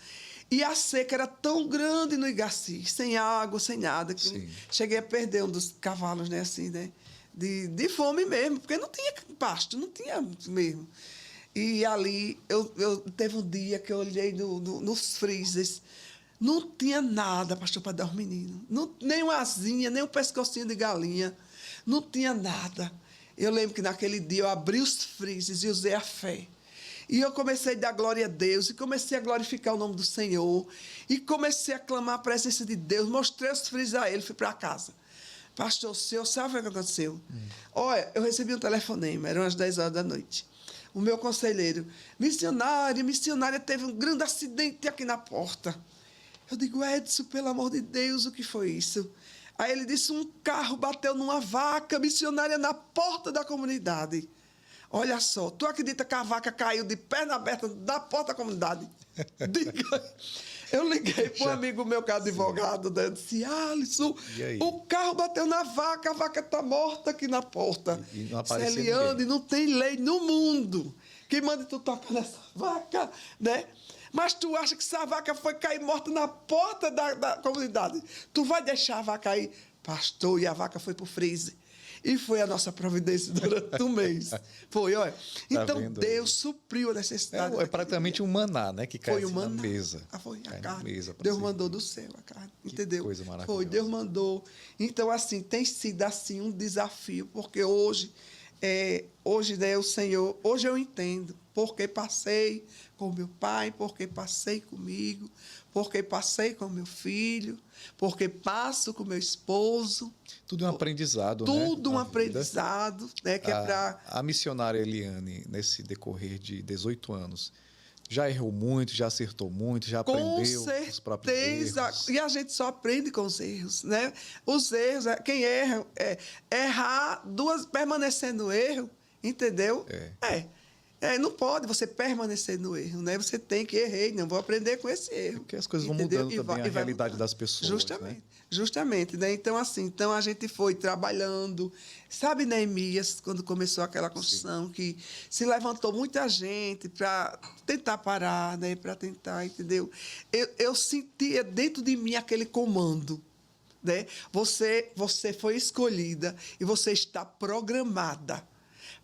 Speaker 2: E a seca era tão grande no Igaci, sem água, sem nada, que cheguei a perder um dos cavalos, né? Assim, né? De fome mesmo, porque não tinha pasto, não tinha mesmo. E ali, teve um dia que eu olhei nos freezers, não tinha nada, pastor, para dar aos meninos. Nem uma asinha, nem um pescocinho de galinha, não tinha nada. Eu lembro que naquele dia eu abri os freezers e usei a fé. E eu comecei a dar glória a Deus, e comecei a glorificar o nome do Senhor, e comecei a clamar a presença de Deus, mostrei os freezers a ele, fui para casa. Pastor, o senhor sabe o que aconteceu? Olha, eu recebi um telefonema, eram as 10 horas da noite. O meu conselheiro, missionária teve um grande acidente aqui na porta. Eu digo, Edson, pelo amor de Deus, o que foi isso? Aí ele disse, um carro bateu numa vaca missionária na porta da comunidade. Olha só, tu acredita que a vaca caiu de perna aberta da porta da comunidade? Diga. Eu liguei para um amigo meu que é advogado, né? Eu disse, Alisson, o carro bateu na vaca, a vaca está morta aqui na porta.
Speaker 1: E não apareceu
Speaker 2: Eliane, não tem lei no mundo que mande tu tocar nessa vaca, né? Mas tu acha que essa vaca foi cair morta na porta da comunidade? Tu vai deixar a vaca aí? Pastor, e a vaca foi para o freezer. E foi a nossa providência durante um mês. Foi, olha. Então, Deus supriu a necessidade.
Speaker 1: É praticamente um maná, né? Que cai assim na mesa.
Speaker 2: Foi a
Speaker 1: cai
Speaker 2: carne.
Speaker 1: Mesa
Speaker 2: Deus mandou do céu a carne. Entendeu?
Speaker 1: Coisa maravilhosa.
Speaker 2: Foi, Deus mandou. Então, assim, tem sido assim um desafio, porque hoje, né, o Senhor, hoje eu entendo, porque passei com meu pai, porque passei comigo, porque passei com meu filho, porque passo com meu esposo.
Speaker 1: Tudo é um aprendizado,
Speaker 2: Tudo um aprendizado, né? Que
Speaker 1: a missionária Eliane, nesse decorrer de 18 anos, já errou muito, já acertou muito, já aprendeu os próprios erros.
Speaker 2: E a gente só aprende com os erros, né? Os erros, quem erra, errar, permanecer no erro, entendeu? Não pode você permanecer no erro, né? Você tem que errar, não vou aprender com esse erro.
Speaker 1: Porque as coisas vão mudando também, a realidade das pessoas.
Speaker 2: Justamente, né? Então, assim, a gente foi trabalhando. Sabe, Neemias, quando começou aquela construção, que se levantou muita gente para tentar parar, né? Para tentar, entendeu? Eu sentia dentro de mim aquele comando. né? Você foi escolhida e você está programada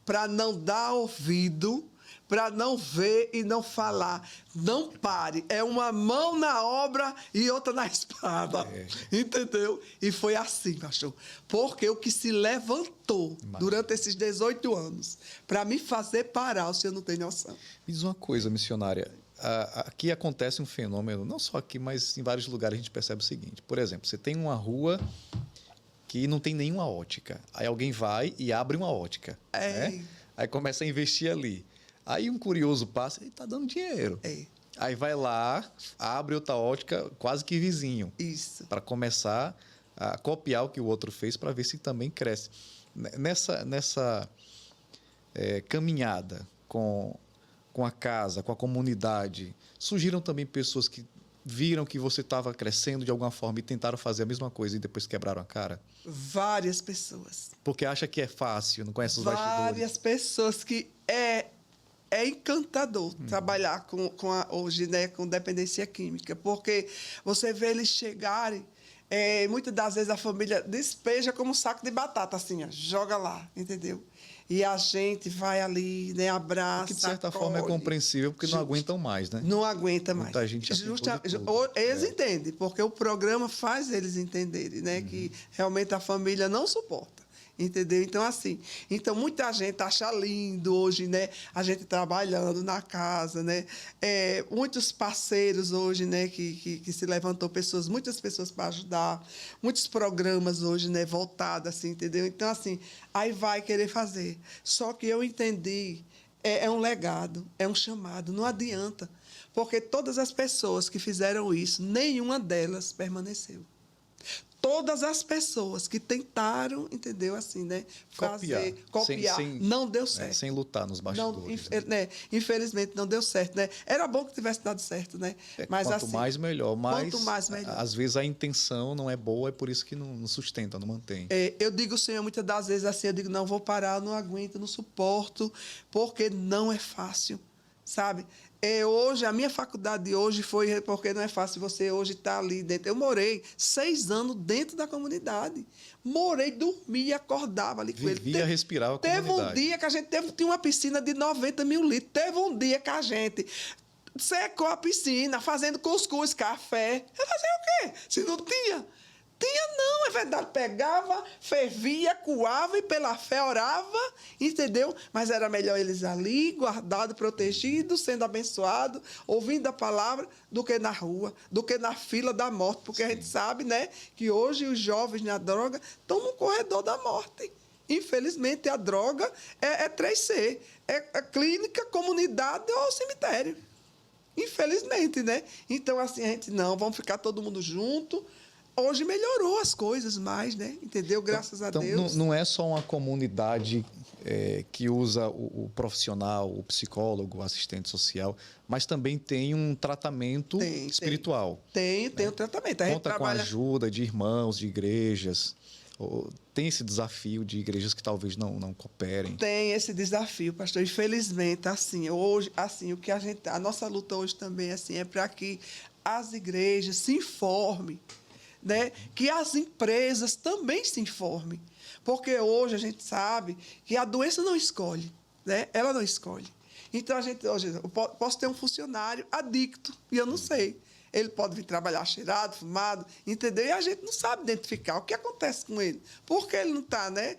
Speaker 2: para não dar ouvido, para não ver e não falar. Não pare. É uma mão na obra e outra na espada. Entendeu? E foi assim, pastor. Porque o que se levantou durante esses 18 anos para me fazer parar, o senhor não tem noção.
Speaker 1: Me diz uma coisa, missionária. Aqui acontece um fenômeno, não só aqui, mas em vários lugares a gente percebe o seguinte. Por exemplo, você tem uma rua que não tem nenhuma ótica. Aí alguém vai e abre uma ótica. Né? Aí começa a investir ali. Aí um curioso passa e está dando dinheiro. Aí vai lá, abre outra ótica, quase que vizinho.
Speaker 2: Isso.
Speaker 1: Para começar a copiar o que o outro fez para ver se também cresce. Nessa caminhada com a casa, com a comunidade, surgiram também pessoas que viram que você estava crescendo de alguma forma e tentaram fazer a mesma coisa e depois quebraram a cara?
Speaker 2: Várias pessoas.
Speaker 1: Porque acha que é fácil, não conhece os bastidores.
Speaker 2: Várias pessoas que é encantador trabalhar hoje, né, com dependência química, porque você vê eles chegarem, muitas das vezes a família despeja como um saco de batata, assim, ó, joga lá, entendeu? E a gente vai ali, né, abraça,
Speaker 1: que de certa
Speaker 2: acolhe.
Speaker 1: forma é compreensível, porque não aguentam mais, né?
Speaker 2: Não aguenta mais.
Speaker 1: Muita gente já tentou
Speaker 2: eles entendem, porque o programa faz eles entenderem, né, que realmente a família não suporta. Entendeu? Então, assim, muita gente acha lindo hoje, né? A gente trabalhando na casa, né? Muitos parceiros hoje, né? Que se levantou muitas pessoas para ajudar, muitos programas hoje, né? Voltados, assim, entendeu? Então, assim, aí vai querer fazer. Só que eu entendi, é um legado, é um chamado, não adianta. Porque todas as pessoas que fizeram isso, nenhuma delas permaneceu. Todas as pessoas que tentaram, entendeu, assim, né, copiar, não deu certo.
Speaker 1: Sem lutar nos bastidores.
Speaker 2: Infelizmente, não deu certo, né? Era bom que tivesse dado certo, né? Mas,
Speaker 1: quanto
Speaker 2: assim,
Speaker 1: mais, melhor. Mas,
Speaker 2: quanto mais, melhor.
Speaker 1: Às vezes, a intenção não é boa, é por isso que não sustenta, não mantém.
Speaker 2: Eu digo, Senhor, muitas das vezes, assim, eu digo, não, vou parar, não aguento, não suporto, porque não é fácil, sabe? Hoje, a minha faculdade hoje foi porque não é fácil você hoje estar ali dentro. Eu morei 6 anos dentro da comunidade. Morei, dormia, acordava ali com ele.
Speaker 1: Vivia, respirava a comunidade.
Speaker 2: Teve um dia que a gente tinha uma piscina de 90 mil litros. Teve um dia que a gente secou a piscina, fazendo cuscuz, café. Eu fazia o quê? Se não tinha. Tinha não, é verdade. Pegava, fervia, coava e pela fé orava, entendeu? Mas era melhor eles ali, guardados, protegidos, sendo abençoados, ouvindo a palavra, do que na rua, do que na fila da morte. Porque a gente sabe, né, que hoje os jovens na droga estão no corredor da morte. Infelizmente, a droga é 3C. É clínica, comunidade ou cemitério. Infelizmente, né? Então, assim, a gente, não, vamos ficar todo mundo junto. Hoje melhorou as coisas mais, né? Entendeu? Graças a Deus.
Speaker 1: Não é só uma comunidade que usa o profissional, o psicólogo, o assistente social, mas também tem um tratamento espiritual.
Speaker 2: Tem um tratamento. A gente
Speaker 1: conta com a ajuda de irmãos, de igrejas. Tem esse desafio de igrejas que talvez não cooperem?
Speaker 2: Tem esse desafio, pastor. Infelizmente, assim, hoje, assim, a nossa luta hoje também assim, é para que as igrejas se informem, né? Que as empresas também se informem. Porque hoje a gente sabe que a doença não escolhe, né? Ela não escolhe. Então, hoje, eu posso ter um funcionário adicto, e eu não sei. Ele pode vir trabalhar cheirado, fumado, entendeu? E a gente não sabe identificar o que acontece com ele. Por que ele não está, né?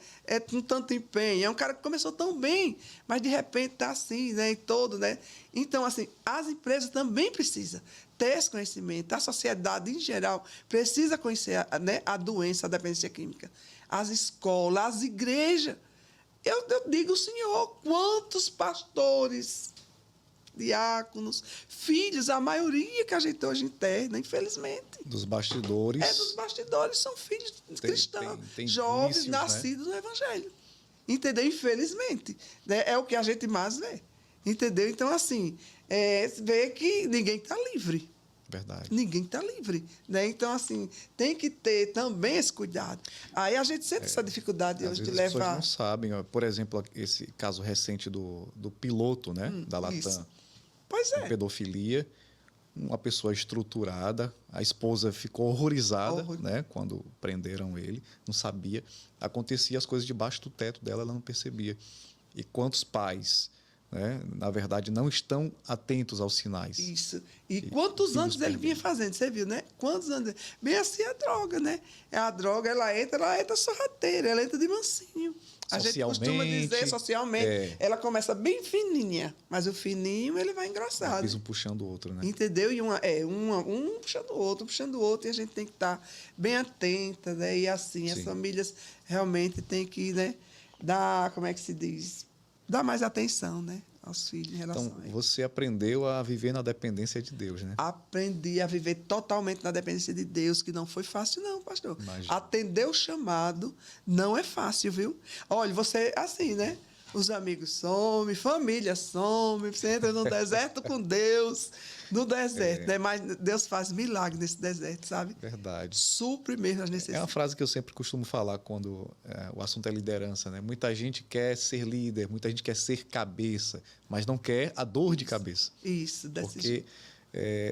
Speaker 2: Com tanto empenho. É um cara que começou tão bem, mas, de repente, está assim, né? E todo, né? Então, assim, as empresas também precisam ter esse conhecimento. A sociedade, em geral, precisa conhecer, né, a doença, a dependência química. As escolas, as igrejas. Eu digo, Senhor, quantos pastores, diáconos, filhos, a maioria que a gente hoje interna, infelizmente.
Speaker 1: Dos bastidores.
Speaker 2: Dos bastidores, são filhos cristãos,
Speaker 1: tem
Speaker 2: jovens,
Speaker 1: inícios,
Speaker 2: nascidos, né, no Evangelho. Entendeu? Infelizmente. Né? É o que a gente mais vê. Entendeu? Então, assim, vê que ninguém está livre.
Speaker 1: Verdade.
Speaker 2: Ninguém está livre. Né? Então, assim, tem que ter também esse cuidado. Aí a gente sente essa dificuldade hoje de levar. As
Speaker 1: pessoas não sabem. Por exemplo, esse caso recente do piloto, né, da Latam.
Speaker 2: Isso. Pois é.
Speaker 1: Pedofilia. uma pessoa estruturada. A esposa ficou horrorizada, né, quando prenderam ele, não sabia. Acontecia as coisas debaixo do teto dela, ela não percebia. E quantos pais, né, na verdade, não estão atentos aos sinais.
Speaker 2: Isso. E quantos anos ele vinha fazendo, você viu, né? Quantos anos? Bem assim a droga, né? A droga, ela entra sorrateira, ela entra de mansinho. A gente costuma dizer socialmente, ela começa bem fininha, mas o fininho ele vai engrossado.
Speaker 1: Eles um puxando o outro, né?
Speaker 2: Entendeu? E um puxando o outro, e a gente tem que estar bem atenta, né? E assim, as famílias realmente têm que, né, dar, como é que se diz? Dar mais atenção, né, aos filhos em relação
Speaker 1: então,
Speaker 2: a
Speaker 1: você aprendeu a viver na dependência de Deus, né?
Speaker 2: Aprendi a viver totalmente na dependência de Deus, que não foi fácil, não, pastor.
Speaker 1: Imagina.
Speaker 2: Atender o chamado não é fácil, viu? Olha, você, assim, né? Os amigos somem, família some, você entra no deserto com Deus, no deserto, né? Mas Deus faz milagre nesse deserto, sabe?
Speaker 1: Verdade.
Speaker 2: Supre mesmo as necessidades.
Speaker 1: É uma frase que eu sempre costumo falar quando o assunto é liderança, né? Muita gente quer ser líder, muita gente quer ser cabeça, mas não quer a dor de cabeça.
Speaker 2: Isso, desse
Speaker 1: Porque
Speaker 2: jeito.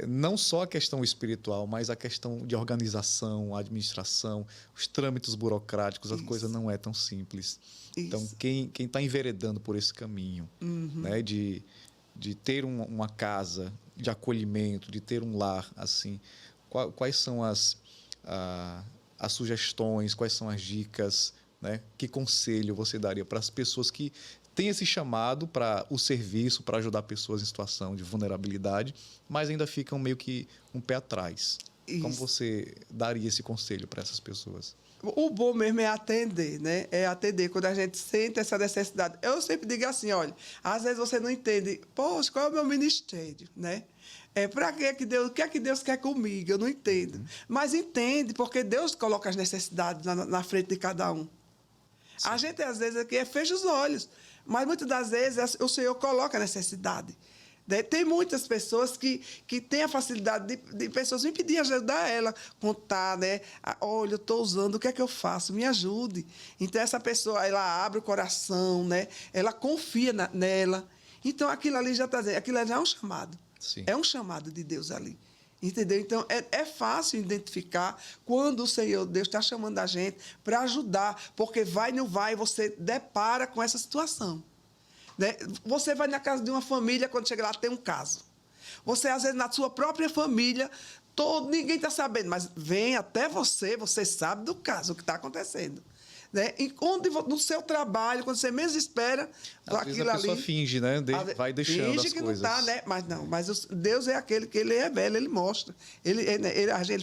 Speaker 1: Não só a questão espiritual, mas a questão de organização, administração, os trâmites burocráticos, a coisa não é tão simples.
Speaker 2: Isso.
Speaker 1: Então, quem está enveredando por esse caminho, né, de ter uma casa de acolhimento, de ter um lar, assim, quais são as sugestões, quais são as dicas, né? Que conselho você daria para as pessoas que têm esse chamado para o serviço, para ajudar pessoas em situação de vulnerabilidade, mas ainda ficam meio que um pé atrás?
Speaker 2: Isso.
Speaker 1: Como você daria esse conselho para essas pessoas?
Speaker 2: O bom mesmo é atender, né? É atender quando a gente sente essa necessidade. Eu sempre digo assim, olha, às vezes você não entende, poxa, qual é o meu ministério, né? Para que Deus, o que é que Deus quer comigo? Eu não entendo. Mas entende, porque Deus coloca as necessidades na frente de cada um. Sim. A gente, às vezes, aqui fecha os olhos, mas muitas das vezes o Senhor coloca a necessidade. Tem muitas pessoas que têm a facilidade de pessoas me pedir ajudar ela, contar, né? Olha, eu estou usando, o que é que eu faço? Me ajude. Então, essa pessoa, ela abre o coração, né? Ela confia nela. Então, aquilo ali já está dizendo, aquilo já é um chamado.
Speaker 1: Sim.
Speaker 2: É um chamado de Deus ali. Entendeu? Então, é fácil identificar quando o Senhor, Deus, está chamando a gente para ajudar, porque vai ou não vai, você depara com essa situação. Né? Você vai na casa de uma família, quando chega lá, tem um caso. Você, às vezes, na sua própria família, ninguém está sabendo, mas vem até você, você sabe do caso, o que está acontecendo. Né? E no seu trabalho, quando você menos espera,
Speaker 1: às vezes a pessoa finge, né? Vai deixando
Speaker 2: finge
Speaker 1: as
Speaker 2: que
Speaker 1: coisas.
Speaker 2: Não está, né? Mas Deus é aquele que ele revela, ele mostra. Ele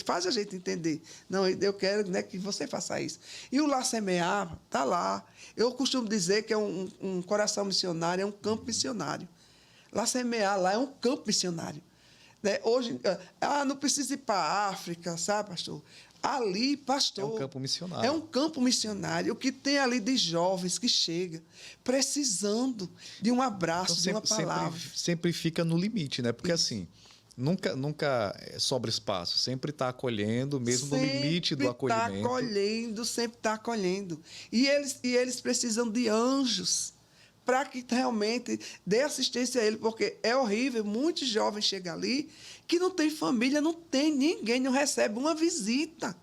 Speaker 2: faz a gente entender. Não, eu quero, né, que você faça isso. E o Lar Semear está lá. Eu costumo dizer que é um coração missionário, é um campo missionário. Lar Semear lá é um campo missionário. Né? Hoje, não precisa ir para a África, sabe, pastor? Ali, pastor...
Speaker 1: É um campo missionário.
Speaker 2: É um campo missionário. O que tem ali de jovens que chegam precisando de um abraço, então, de uma palavra.
Speaker 1: Sempre fica no limite, né? Porque, assim, nunca sobra espaço. Sempre está acolhendo, mesmo no limite do acolhimento.
Speaker 2: Sempre está acolhendo. E eles precisam de anjos para que realmente dê assistência a ele, porque é horrível. Muitos jovens chegam ali que não tem família, não tem ninguém, não recebe uma visita.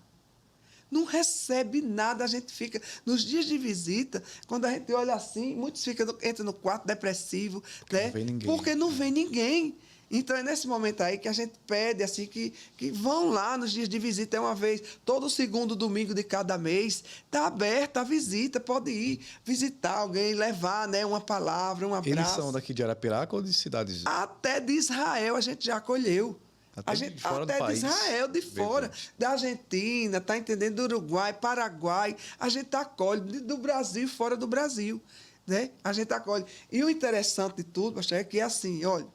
Speaker 2: Não recebe nada, a gente fica... Nos dias de visita, quando a gente olha assim, muitos entram no quarto depressivo, né?
Speaker 1: Não vem ninguém.
Speaker 2: Porque não vem ninguém. Então, é nesse momento aí que a gente pede assim, que vão lá nos dias de visita, uma vez, todo segundo domingo de cada mês, está aberta a visita, pode ir visitar alguém, levar, né, uma palavra, um abraço.
Speaker 1: Eles são daqui de Arapiraca ou de cidades?
Speaker 2: Até de Israel a gente já acolheu.
Speaker 1: Até de fora do país.
Speaker 2: De Israel, de fora, da Argentina, tá entendendo? Do Uruguai, Paraguai, a gente acolhe do Brasil e fora do Brasil, né? A gente acolhe. E o interessante de tudo, pastor, é que é assim, olha,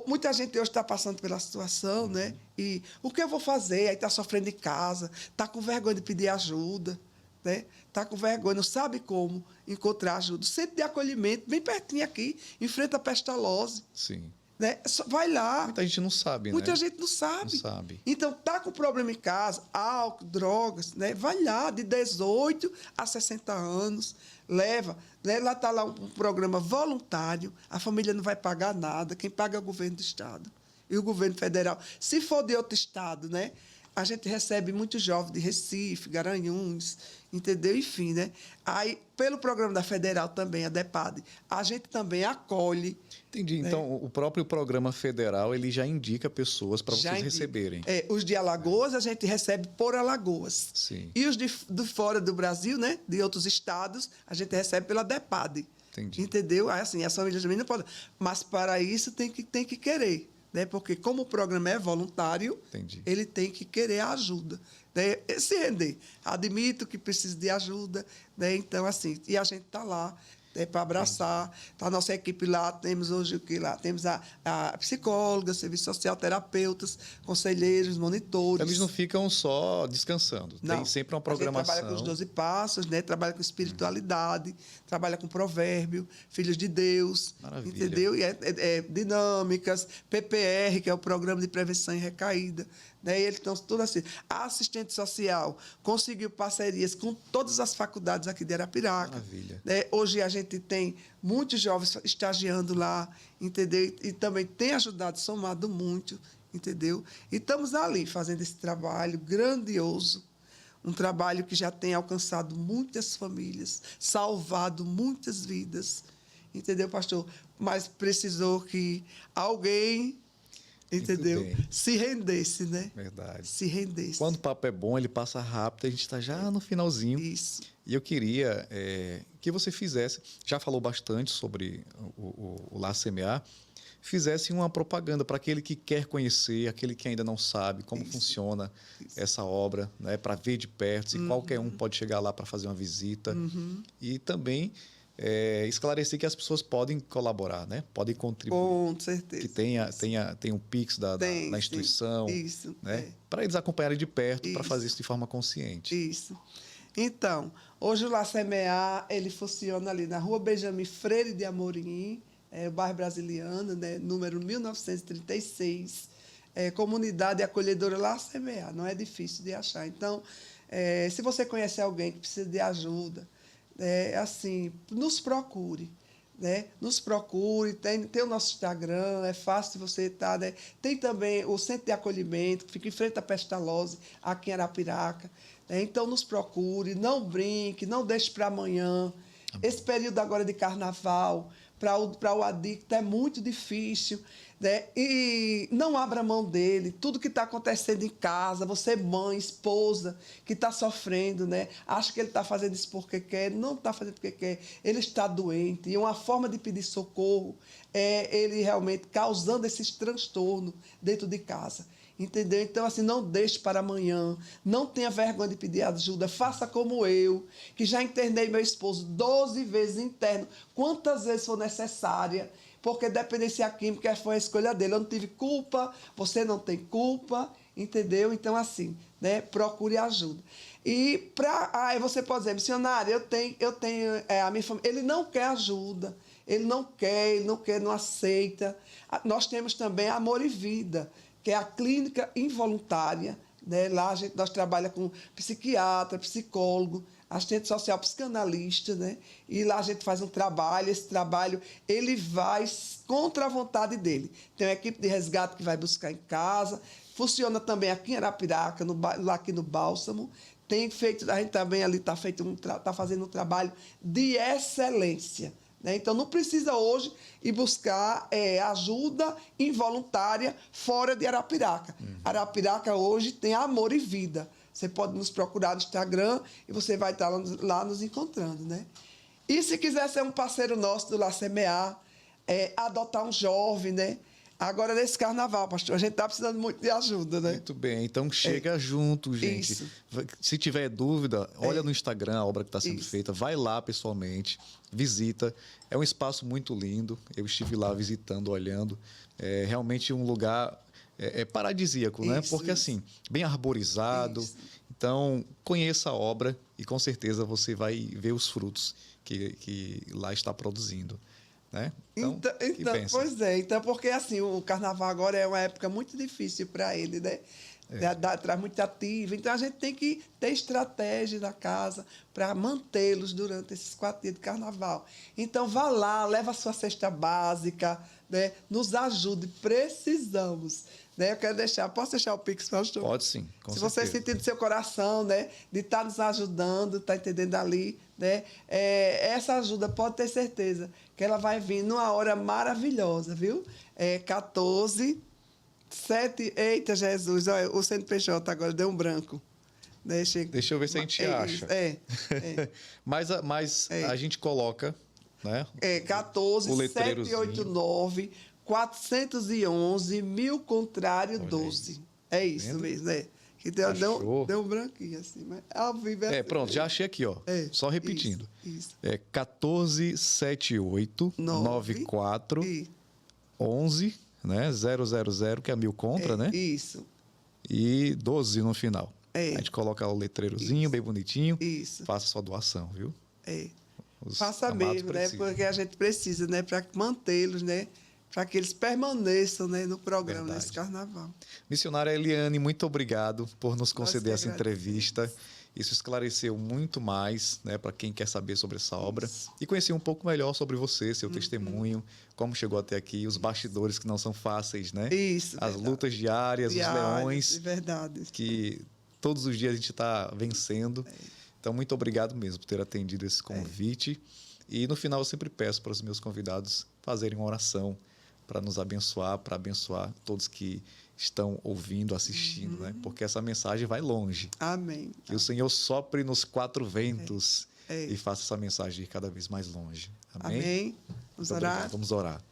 Speaker 2: muita gente hoje está passando pela situação, né? E o que eu vou fazer? Aí está sofrendo em casa, está com vergonha de pedir ajuda, né? Está com vergonha, não sabe como encontrar ajuda. Centro de acolhimento, bem pertinho aqui, em frente à pestalose.
Speaker 1: Sim.
Speaker 2: Né? Vai lá.
Speaker 1: Muita gente não sabe,
Speaker 2: Muita gente não sabe.
Speaker 1: Não sabe.
Speaker 2: Então, tá com problema em casa, álcool, drogas, né? Vai lá, de 18 a 60 anos, leva. Né? Lá está um programa voluntário, a família não vai pagar nada, quem paga é o governo do Estado. e o governo federal. Se for de outro estado, né? A gente recebe muitos jovens de Recife, Garanhuns, entendeu? Enfim, né? Aí, pelo programa da Federal também, a DEPAD, a gente também acolhe.
Speaker 1: Entendi.
Speaker 2: Né?
Speaker 1: Então, o próprio programa federal ele já indica pessoas para vocês
Speaker 2: indica.
Speaker 1: receberem.
Speaker 2: Os de Alagoas, a gente recebe por Alagoas.
Speaker 1: Sim.
Speaker 2: E os de fora do Brasil, né? De outros estados, a gente recebe pela DEPAD.
Speaker 1: Entendi.
Speaker 2: Entendeu? Aí, assim, as famílias também não podem. Mas, para isso, tem que querer. Né? Porque, como o programa é voluntário,
Speaker 1: Entendi.
Speaker 2: ele tem que querer a ajuda. Né? Se render. Admito que precisa de ajuda. Né? Então, assim, e a gente está lá. Para abraçar. Tá a nossa equipe lá, temos hoje o que lá? Temos a psicóloga, serviço social, terapeutas, conselheiros, monitores.
Speaker 1: Eles não ficam só descansando.
Speaker 2: Não.
Speaker 1: Tem sempre uma programação.
Speaker 2: A gente trabalha com os 12 passos, né? Trabalha com espiritualidade, trabalha com provérbio, filhos de Deus.
Speaker 1: Maravilha.
Speaker 2: Entendeu? E dinâmicas, PPR, que é o Programa de Prevenção e Recaída. Né? E eles estão tudo assim. A assistente social conseguiu parcerias com todas as faculdades aqui de Arapiraca.
Speaker 1: Maravilha.
Speaker 2: Né? Hoje a gente tem muitos jovens estagiando lá, entendeu? E também tem ajudado, somado muito, entendeu? E estamos ali fazendo esse trabalho grandioso, um trabalho que já tem alcançado muitas famílias, salvado muitas vidas, entendeu, pastor? Mas precisou que alguém, entendeu? Se rendesse, né?
Speaker 1: Verdade.
Speaker 2: Se rendesse.
Speaker 1: Quando o papo é bom, ele passa rápido, a gente está já no finalzinho.
Speaker 2: Isso.
Speaker 1: E eu queria que você fizesse, já falou bastante sobre o Lar Semear, fizesse uma propaganda para aquele que quer conhecer, aquele que ainda não sabe como funciona essa obra, né, para ver de perto, se qualquer um pode chegar lá para fazer uma visita. E também esclarecer que as pessoas podem colaborar, né? Podem contribuir.
Speaker 2: Com certeza.
Speaker 1: Que tem um Pix da instituição.
Speaker 2: Isso.
Speaker 1: Né? Para eles acompanharem de perto, para fazer isso de forma consciente.
Speaker 2: Isso. Então, hoje o Lar Semear, ele funciona ali na Rua Benjamin Freire de Amorim, bairro Brasiliano, né? Número 1936. Comunidade acolhedora Lar Semear. Não é difícil de achar. Então, se você conhece alguém que precisa de ajuda, assim, nos procure. Né? Nos procure, tem o nosso Instagram, é fácil você estar. Né? Tem também o Centro de Acolhimento, que fica em frente à Pestalozzi, aqui em Arapiraca. Né? Então, nos procure, não brinque, não deixe para amanhã. Esse período agora de carnaval, para o adicto, é muito difícil. Né? E não abra mão dele. Tudo que está acontecendo em casa, você mãe, esposa, que está sofrendo, né? Acha que ele está fazendo isso porque quer, não está fazendo porque quer, ele está doente. E uma forma de pedir socorro é ele realmente causando esses transtornos dentro de casa. Entendeu? Então, assim, não deixe para amanhã, não tenha vergonha de pedir ajuda, faça como eu, que já internei meu esposo 12 vezes interno, quantas vezes for necessária, porque dependência química foi a escolha dele. Eu não tive culpa, você não tem culpa, entendeu? Então, assim, né, procure ajuda. E aí você pode dizer, missionária, eu tenho a minha família, ele não quer ajuda, ele não quer, não aceita. Nós temos também Amor e Vida, que é a clínica involuntária, né? Lá nós trabalhamos com psiquiatra, psicólogo, assistente social, psicanalista, né? E lá a gente faz um trabalho, esse trabalho ele vai contra a vontade dele. Tem uma equipe de resgate que vai buscar em casa, funciona também aqui em Arapiraca, lá aqui no Bálsamo. Tem feito, a gente também ali está fazendo um trabalho de excelência. Né? Então, não precisa hoje ir buscar ajuda involuntária fora de Arapiraca. Arapiraca hoje tem Amor e Vida. Você pode nos procurar no Instagram e você vai estar lá nos encontrando. Né? E se quiser ser um parceiro nosso do Lar Semear, adotar um jovem, né? Agora, nesse carnaval, pastor, a gente está precisando muito de ajuda, né?
Speaker 1: Muito bem. Então, chega junto, gente.
Speaker 2: Isso.
Speaker 1: Se tiver dúvida, olha no Instagram a obra que está sendo feita. Vai lá pessoalmente, visita. É um espaço muito lindo. Eu estive lá visitando, olhando. É realmente um lugar paradisíaco, né? Porque, assim, bem arborizado.
Speaker 2: Isso.
Speaker 1: Então, conheça a obra e, com certeza, você vai ver os frutos que lá está produzindo. Né? Então,
Speaker 2: pois é, então, porque assim, o carnaval agora é uma época muito difícil para ele, né? Traz muito ativo. Então, a gente tem que ter estratégia na casa para mantê-los durante esses 4 dias de carnaval. Então, vá lá, leva a sua cesta básica, né? Nos ajude, precisamos. Né? Eu quero posso deixar o Pix, pastor?
Speaker 1: Pode sim, com
Speaker 2: Se
Speaker 1: certeza.
Speaker 2: você sentir do seu coração, né, de estar nos ajudando, tá entendendo ali, né? Essa ajuda, pode ter certeza que ela vai vir numa hora maravilhosa, viu? 14 7. Eita, Jesus, olha, o CNPJ agora deu um branco.
Speaker 1: Deixa eu ver se a gente acha. Mas a gente coloca, né?
Speaker 2: 14
Speaker 1: o letreirozinho.
Speaker 2: 789 411 1000 contrário 12. É isso
Speaker 1: Vendo?
Speaker 2: mesmo, né? Que deu um branquinho assim, mas ao vivo assim
Speaker 1: pronto, já achei aqui, ó. Só repetindo.
Speaker 2: Isso.
Speaker 1: 14 78 94 11, né? 000, que é 1000 contra, né?
Speaker 2: Isso.
Speaker 1: E 12 no final. A gente coloca o letreirozinho bem bonitinho.
Speaker 2: Isso.
Speaker 1: Faça sua doação, viu?
Speaker 2: Faça mesmo, né? Porque a gente precisa, né? Para mantê-los, né? Para que eles permaneçam, né, no programa, nesse carnaval.
Speaker 1: Missionária Eliane, muito obrigado por nos conceder essa entrevista. Isso esclareceu muito mais, né, para quem quer saber sobre essa obra e conhecer um pouco melhor sobre você, seu testemunho, como chegou até aqui, os bastidores que não são fáceis, né?
Speaker 2: Isso.
Speaker 1: As lutas diárias, os leões.
Speaker 2: Verdade.
Speaker 1: Que todos os dias a gente está vencendo. Então, muito obrigado mesmo por ter atendido esse convite. E no final eu sempre peço para os meus convidados fazerem uma oração para nos abençoar, para abençoar todos que estão ouvindo, assistindo, né? Porque essa mensagem vai longe.
Speaker 2: Amém.
Speaker 1: Que o Senhor sopre nos 4 ventos e faça essa mensagem ir cada vez mais longe. Amém?
Speaker 2: Amém. Vamos orar?
Speaker 1: Vamos orar.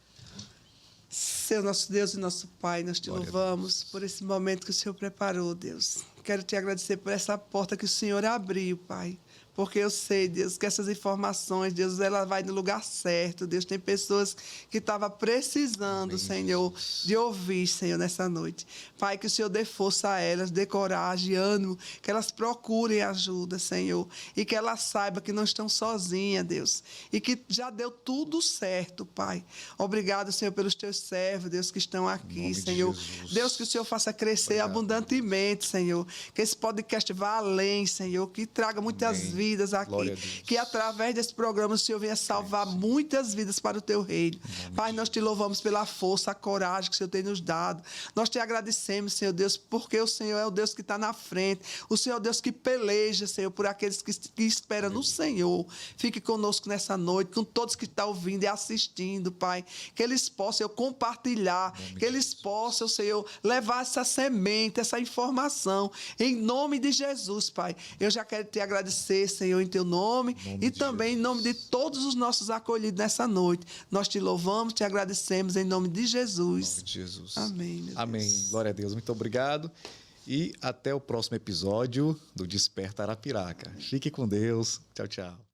Speaker 2: Senhor, nosso Deus e nosso Pai, nós te louvamos por esse momento que o Senhor preparou, Deus. Quero te agradecer por essa porta que o Senhor abriu, Pai. Porque eu sei, Deus, que essas informações, Deus, ela vai no lugar certo. Deus, tem pessoas que estavam precisando, Senhor, de ouvir, Senhor, nessa noite. Pai, que o Senhor dê força a elas, dê coragem, ânimo, que elas procurem ajuda, Senhor. E que elas saibam que não estão sozinhas, Deus. E que já deu tudo certo, Pai. Obrigado, Senhor, pelos teus servos, Deus, que estão aqui, Senhor. Deus, que o Senhor faça crescer abundantemente, Senhor. Que esse podcast vá além, Senhor. Que traga muitas vidas aqui, que através desse programa o Senhor venha salvar muitas vidas para o teu reino. Pai, nós te louvamos pela força, a coragem que o Senhor tem nos dado. Nós te agradecemos, Senhor Deus, porque o Senhor é o Deus que está na frente, o Senhor é o Deus que peleja, Senhor, por aqueles que esperam no Senhor. Fique conosco nessa noite, com todos que estão ouvindo e assistindo, Pai, que eles possam compartilhar, que eles possam, Senhor, levar essa semente, essa informação, em nome de Jesus, Pai. Eu já quero te agradecer, Senhor, em teu nome e também em nome de todos os nossos acolhidos nessa noite. Nós te louvamos, te agradecemos em nome de Jesus.
Speaker 1: Em nome de Jesus.
Speaker 2: Amém.
Speaker 1: Amém. Glória a Deus. Muito obrigado. E até o próximo episódio do Desperta Arapiraca. Fique com Deus. Tchau, tchau.